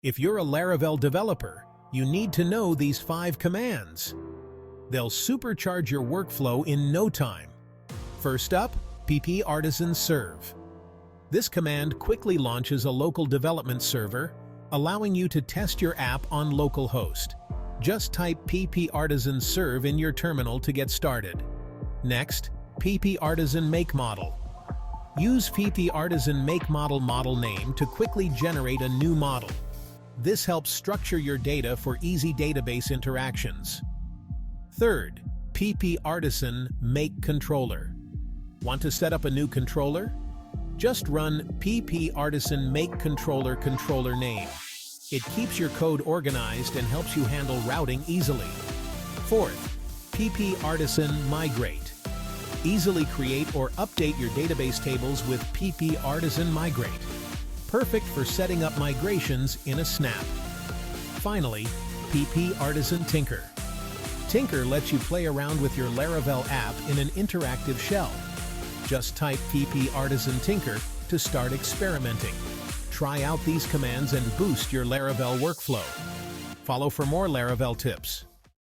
If you're a Laravel developer, you need to know these 5 commands. They'll supercharge your workflow in no time. First up, pp artisan serve. This command quickly launches a local development server, allowing you to test your app on localhost. Just type pp artisan serve in your terminal to get started. Next, pp artisan make model. Use pp artisan make model name to quickly generate a new model. This helps structure your data for easy database interactions. Third, pp artisan make controller. Want to set up a new controller? Just run pp artisan make controller name. It keeps your code organized and helps you handle routing easily. Fourth, pp artisan migrate. Easily create or update your database tables with pp artisan migrate. Perfect for setting up migrations in a snap. Finally, pp artisan tinker. Tinker lets you play around with your Laravel app in an interactive shell. Just type pp artisan tinker to start experimenting. Try out these commands and boost your Laravel workflow. Follow for more Laravel tips.